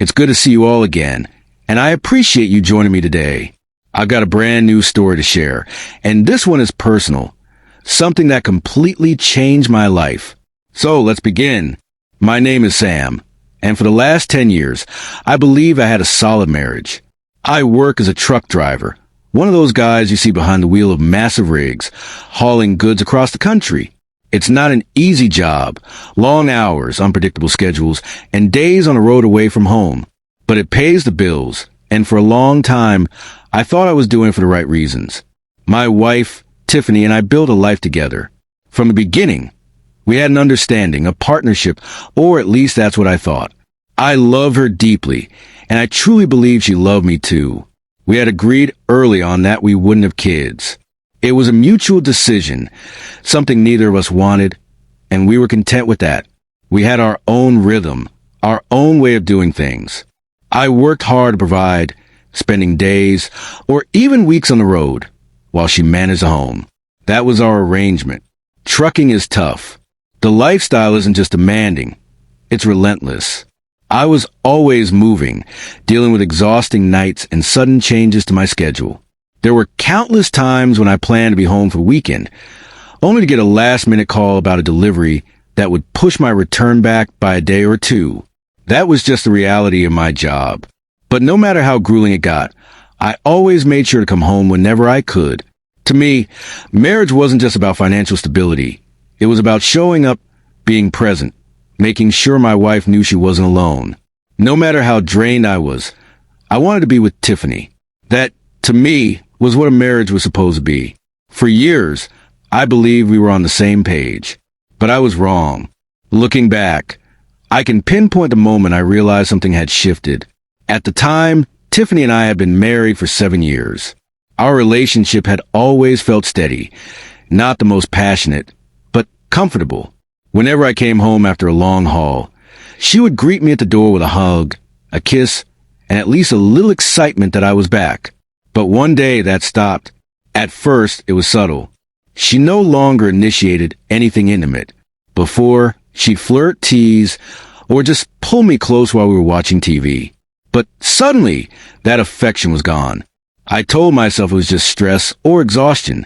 It's good to see you all again, and I appreciate you joining me today. I've got a brand new story to share, and this one is personal, something that completely changed my life. So let's begin. My name is Sam, and for the last 10 years, I believe I had a solid marriage. I work as a truck driver, one of those guys you see behind the wheel of massive rigs, hauling goods across the country. It's not an easy job, long hours, unpredictable schedules, and days on the road away from home. But it pays the bills, and for a long time, I thought I was doing it for the right reasons. My wife, Tiffany, and I built a life together. From the beginning, we had an understanding, a partnership, or at least that's what I thought. I love her deeply, and I truly believe she loved me too. We had agreed early on that we wouldn't have kids. It was a mutual decision, something neither of us wanted, and we were content with that. We had our own rhythm, our own way of doing things. I worked hard to provide, spending days or even weeks on the road, while she managed the home. That was our arrangement. Trucking is tough. The lifestyle isn't just demanding, it's relentless. I was always moving, dealing with exhausting nights and sudden changes to my schedule. There were countless times when I planned to be home for the weekend, only to get a last-minute call about a delivery that would push my return back by a day or two. That was just the reality of my job. But no matter how grueling it got, I always made sure to come home whenever I could. To me, marriage wasn't just about financial stability. It was about showing up, being present, making sure my wife knew she wasn't alone. No matter how drained I was, I wanted to be with Tiffany. That, to me, was what a marriage was supposed to be. For years, I believed we were on the same page. But I was wrong. Looking back, I can pinpoint the moment I realized something had shifted. At the time, Tiffany and I had been married for 7 years. Our relationship had always felt steady, not the most passionate, but comfortable. Whenever I came home after a long haul, she would greet me at the door with a hug, a kiss, and at least a little excitement that I was back. But one day that stopped. At first, it was subtle. She no longer initiated anything intimate. Before, she'd flirt, tease, or just pull me close while we were watching TV. But suddenly, that affection was gone. I told myself it was just stress or exhaustion.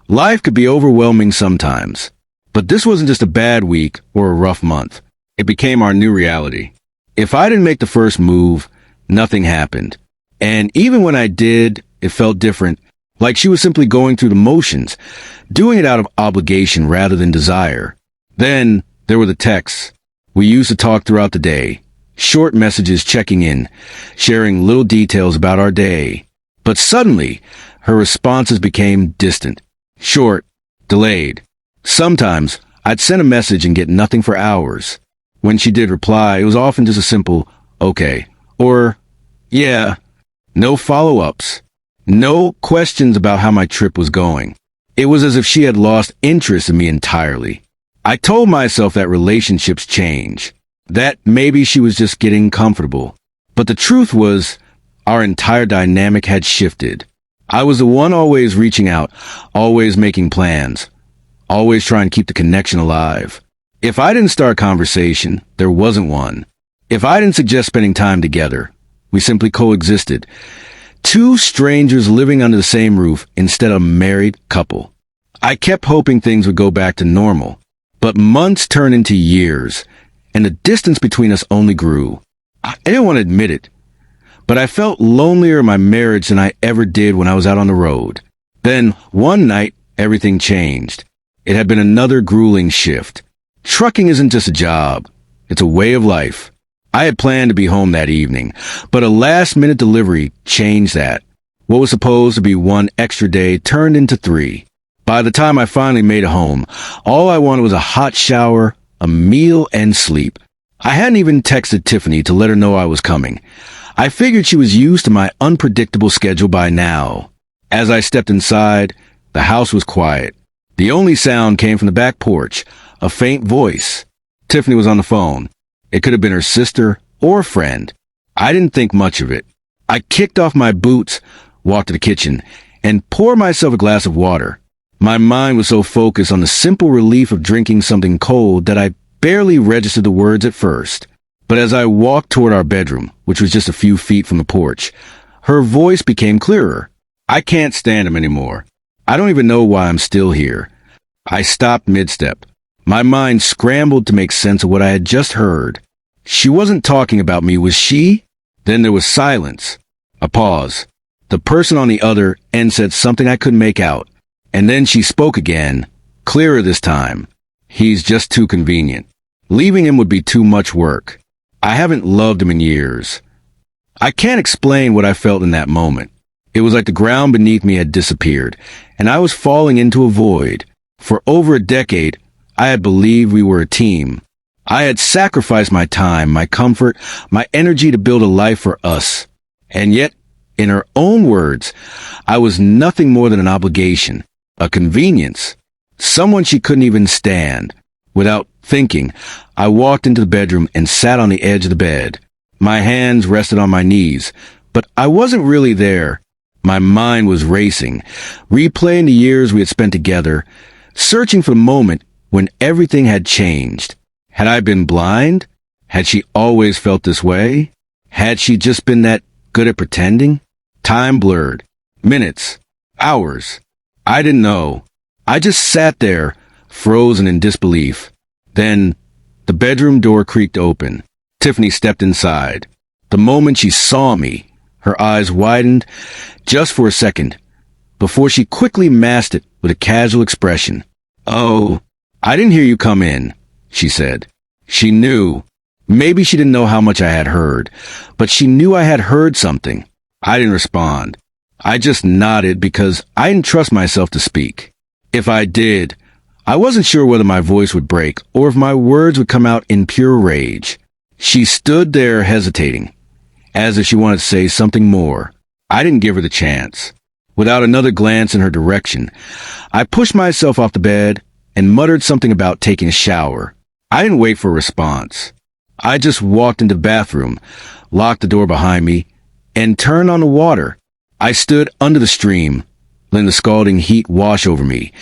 Life could be overwhelming sometimes. But this wasn't just a bad week or a rough month. It became our new reality. If I didn't make the first move, nothing happened. And even when I did, it felt different, like she was simply going through the motions, doing it out of obligation rather than desire. Then there were the texts. We used to talk throughout the day, short messages checking in, sharing little details about our day. But suddenly, her responses became distant, short, delayed. Sometimes, I'd send a message and get nothing for hours. When she did reply, it was often just a simple, okay, or, yeah. No follow-ups. No questions about how my trip was going. It was as if she had lost interest in me entirely. I told myself that relationships change, that maybe she was just getting comfortable. But the truth was, our entire dynamic had shifted. I was the one always reaching out, always making plans, always trying to keep the connection alive. If I didn't start a conversation, there wasn't one. If I didn't suggest spending time together, we simply coexisted. Two strangers living under the same roof instead of a married couple. I kept hoping things would go back to normal, but months turned into years, and the distance between us only grew. I didn't want to admit it, but I felt lonelier in my marriage than I ever did when I was out on the road. Then, one night, everything changed. It had been another grueling shift. Trucking isn't just a job, it's a way of life. I had planned to be home that evening, but a last-minute delivery changed that. What was supposed to be one extra day turned into 3. By the time I finally made it home, all I wanted was a hot shower, a meal, and sleep. I hadn't even texted Tiffany to let her know I was coming. I figured she was used to my unpredictable schedule by now. As I stepped inside, the house was quiet. The only sound came from the back porch, a faint voice. Tiffany was on the phone. It could have been her sister or a friend. I didn't think much of it. I kicked off my boots, walked to the kitchen, and poured myself a glass of water. My mind was so focused on the simple relief of drinking something cold that I barely registered the words at first. But as I walked toward our bedroom, which was just a few feet from the porch, her voice became clearer. I can't stand him anymore. I don't even know why I'm still here. I stopped mid-step. My mind scrambled to make sense of what I had just heard. She wasn't talking about me, was she? Then there was silence. A pause. The person on the other end said something I couldn't make out. And then she spoke again, clearer this time. He's just too convenient. Leaving him would be too much work. I haven't loved him in years. I can't explain what I felt in that moment. It was like the ground beneath me had disappeared, and I was falling into a void. For over a decade, I had believed we were a team. I had sacrificed my time, my comfort, my energy to build a life for us. And yet, in her own words, I was nothing more than an obligation, a convenience, someone she couldn't even stand. Without thinking, I walked into the bedroom and sat on the edge of the bed. My hands rested on my knees, but I wasn't really there. My mind was racing, replaying the years we had spent together, searching for the moment when everything had changed. Had I been blind? Had she always felt this way? Had she just been that good at pretending? Time blurred. Minutes. Hours. I didn't know. I just sat there, frozen in disbelief. Then, the bedroom door creaked open. Tiffany stepped inside. The moment she saw me, her eyes widened just for a second, before she quickly masked it with a casual expression. "Oh, I didn't hear you come in," she said. She knew. Maybe she didn't know how much I had heard, but she knew I had heard something. I didn't respond. I just nodded because I didn't trust myself to speak. If I did, I wasn't sure whether my voice would break or if my words would come out in pure rage. She stood there hesitating, as if she wanted to say something more. I didn't give her the chance. Without another glance in her direction, I pushed myself off the bed and muttered something about taking a shower. I didn't wait for a response. I just walked into the bathroom, locked the door behind me, and turned on the water. I stood under the stream, letting the scalding heat wash over me,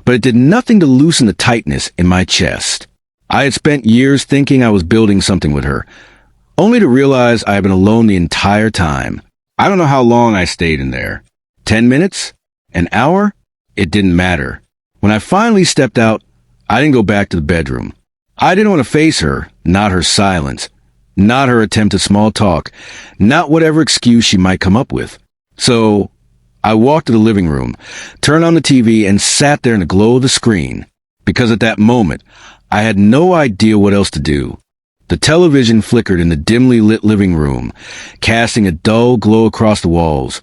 but it did nothing to loosen the tightness in my chest. I had spent years thinking I was building something with her, only to realize I had been alone the entire time. I don't know how long I stayed in there. 10 minutes? An hour? It didn't matter. When I finally stepped out, I didn't go back to the bedroom. I didn't want to face her, not her silence, not her attempt at small talk, not whatever excuse she might come up with. So, I walked to the living room, turned on the TV, and sat there in the glow of the screen, because at that moment, I had no idea what else to do. The television flickered in the dimly lit living room, casting a dull glow across the walls.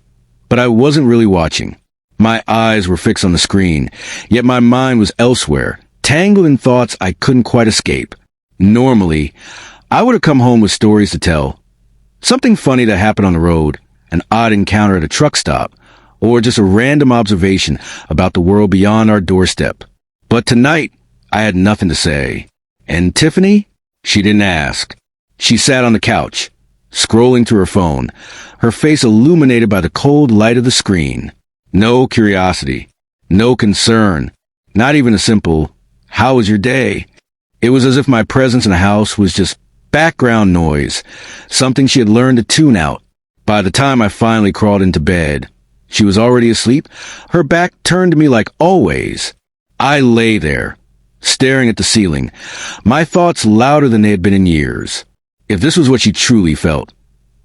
But I wasn't really watching. My eyes were fixed on the screen, yet my mind was elsewhere, tangled in thoughts I couldn't quite escape. Normally, I would have come home with stories to tell. Something funny that happened on the road, an odd encounter at a truck stop, or just a random observation about the world beyond our doorstep. But tonight, I had nothing to say. And Tiffany? She didn't ask. She sat on the couch, scrolling through her phone, her face illuminated by the cold light of the screen. No curiosity, no concern, not even a simple, "How was your day?" It was as if my presence in the house was just background noise, something she had learned to tune out. By the time I finally crawled into bed, she was already asleep, her back turned to me like always. I lay there, staring at the ceiling, my thoughts louder than they had been in years. If this was what she truly felt,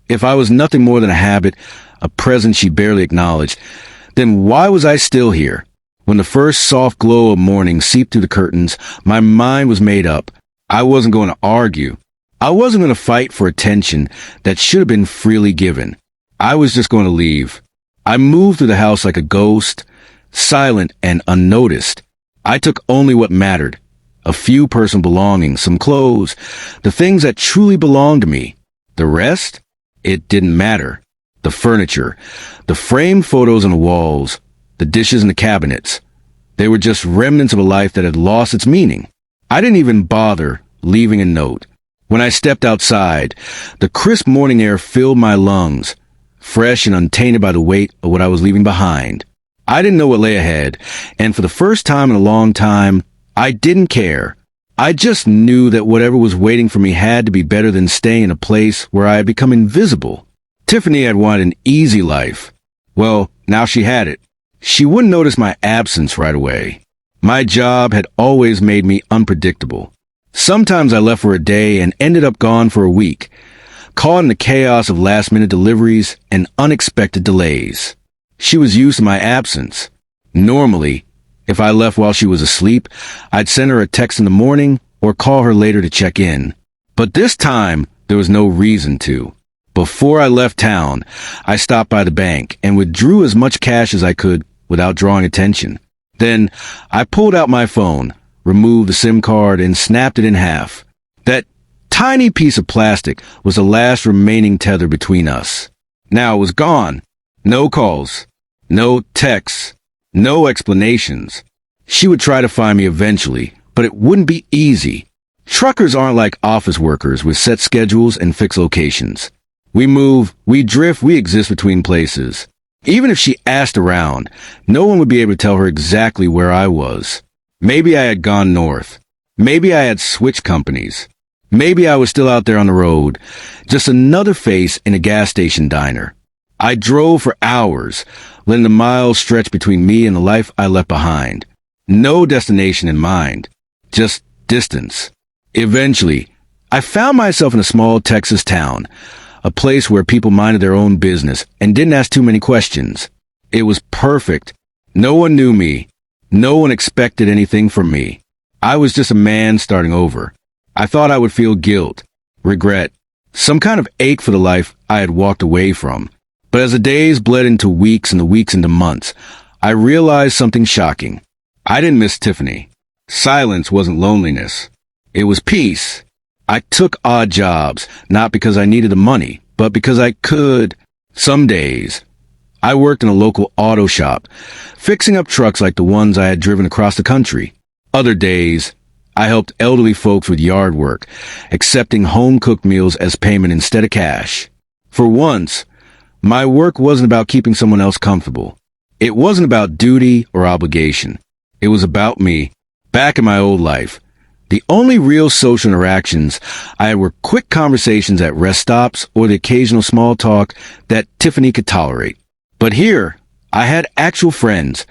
if I was nothing more than a habit, a presence she barely acknowledged, then why was I still here? When the first soft glow of morning seeped through the curtains, my mind was made up. I wasn't going to argue. I wasn't going to fight for attention that should have been freely given. I was just going to leave. I moved through the house like a ghost, silent and unnoticed. I took only what mattered. A few personal belongings, some clothes, the things that truly belonged to me. The rest? It didn't matter. The furniture, the framed photos on the walls, the dishes in the cabinets. They were just remnants of a life that had lost its meaning. I didn't even bother leaving a note. When I stepped outside, the crisp morning air filled my lungs, fresh and untainted by the weight of what I was leaving behind. I didn't know what lay ahead, and for the first time in a long time, I didn't care. I just knew that whatever was waiting for me had to be better than staying in a place where I had become invisible. Tiffany had wanted an easy life. Well, now she had it. She wouldn't notice my absence right away. My job had always made me unpredictable. Sometimes I left for a day and ended up gone for a week, caught in the chaos of last-minute deliveries and unexpected delays. She was used to my absence. Normally, if I left while she was asleep, I'd send her a text in the morning or call her later to check in. But this time, there was no reason to. Before I left town, I stopped by the bank and withdrew as much cash as I could without drawing attention. Then, I pulled out my phone, removed the SIM card, and snapped it in half. That tiny piece of plastic was the last remaining tether between us. Now it was gone. No calls, no texts, no explanations. She would try to find me eventually, but it wouldn't be easy. Truckers aren't like office workers with set schedules and fixed locations. We move, we drift, we exist between places. Even if she asked around, no one would be able to tell her exactly where I was. Maybe I had gone north. Maybe I had switched companies. Maybe I was still out there on the road, just another face in a gas station diner. I drove for hours, letting the miles stretch between me and the life I left behind. No destination in mind, just distance. Eventually, I found myself in a small Texas town, a place where people minded their own business and didn't ask too many questions. It was perfect. No one knew me. No one expected anything from me. I was just a man starting over. I thought I would feel guilt, regret, some kind of ache for the life I had walked away from. But as the days bled into weeks and the weeks into months, I realized something shocking. I didn't miss Tiffany. Silence wasn't loneliness. It was peace. I took odd jobs, not because I needed the money, but because I could. Some days, I worked in a local auto shop, fixing up trucks like the ones I had driven across the country. Other days, I helped elderly folks with yard work, accepting home-cooked meals as payment instead of cash. For once, my work wasn't about keeping someone else comfortable. It wasn't about duty or obligation. It was about me, back in my old life. The only real social interactions I had were quick conversations at rest stops or the occasional small talk that Tiffany could tolerate. But here, I had actual friends,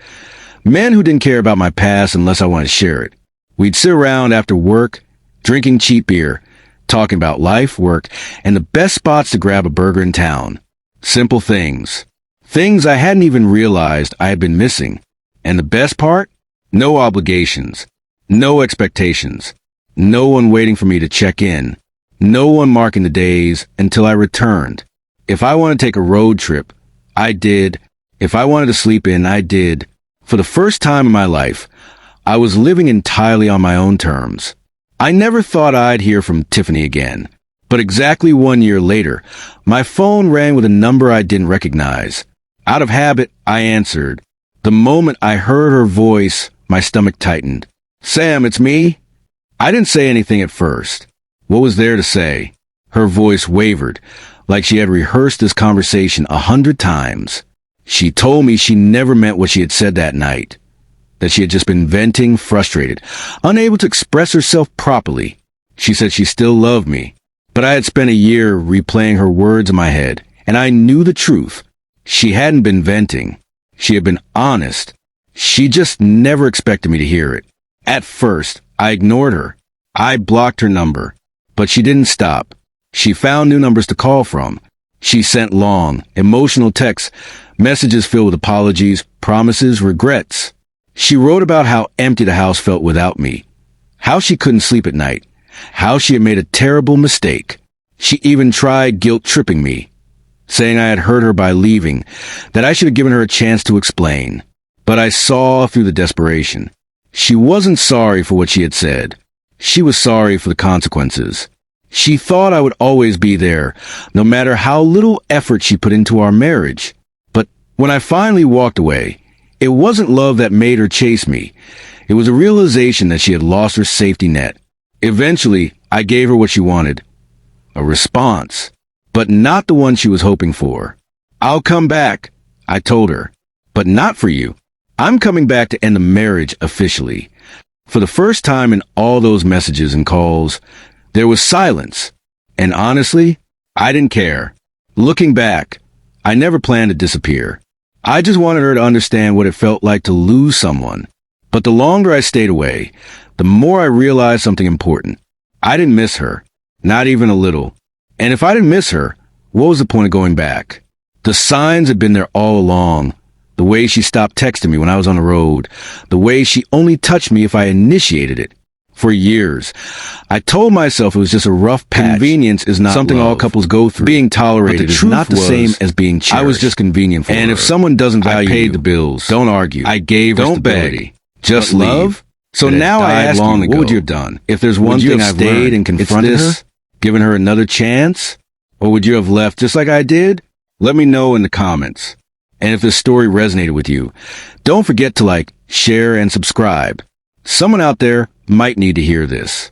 men who didn't care about my past unless I wanted to share it. We'd sit around after work, drinking cheap beer, talking about life, work, and the best spots to grab a burger in town. Simple things. Things I hadn't even realized I had been missing. And the best part? No obligations. No expectations. No one waiting for me to check in. No one marking the days until I returned. If I wanted to take a road trip, I did. If I wanted to sleep in, I did. For the first time in my life, I was living entirely on my own terms. I never thought I'd hear from Tiffany again. But exactly 1 year later, my phone rang with a number I didn't recognize. Out of habit, I answered. The moment I heard her voice, my stomach tightened. "Sam, it's me." I didn't say anything at first. What was there to say? Her voice wavered, like she had rehearsed this conversation 100 times. She told me she never meant what she had said that night. That she had just been venting, frustrated, unable to express herself properly. She said she still loved me. But I had spent a year replaying her words in my head, and I knew the truth. She hadn't been venting. She had been honest. She just never expected me to hear it. At first, I ignored her. I blocked her number. But she didn't stop. She found new numbers to call from. She sent long, emotional texts, messages filled with apologies, promises, regrets. She wrote about how empty the house felt without me, how she couldn't sleep at night, how she had made a terrible mistake. She even tried guilt-tripping me, saying I had hurt her by leaving, that I should have given her a chance to explain. But I saw through the desperation. She wasn't sorry for what she had said. She was sorry for the consequences. She thought I would always be there, no matter how little effort she put into our marriage. But when I finally walked away, it wasn't love that made her chase me. It was a realization that she had lost her safety net. Eventually, I gave her what she wanted. A response. But not the one she was hoping for. "I'll come back," I told her. "But not for you. I'm coming back to end the marriage officially. For the first time in all those messages and calls, there was silence. And honestly, I didn't care. Looking back, I never planned to disappear. I just wanted her to understand what it felt like to lose someone. But the longer I stayed away, the more I realized something important. I didn't miss her. Not even a little. And if I didn't miss her, what was the point of going back? The signs had been there all along. The way she stopped texting me when I was on the road. The way she only touched me if I initiated it. For years, I told myself it was just a rough patch. Convenience is not something all couples go through. Being tolerated is not the same as being cherished. I was just convenient for her. And if someone doesn't value you, I paid the bills. Don't argue. I gave her stability. Just love. So now I ask you, what would you have done? If there's one thing I've stayed and confronted her, given her another chance? Or would you have left just like I did? Let me know in the comments. And if this story resonated with you, don't forget to like, share, and subscribe. Someone out there might need to hear this.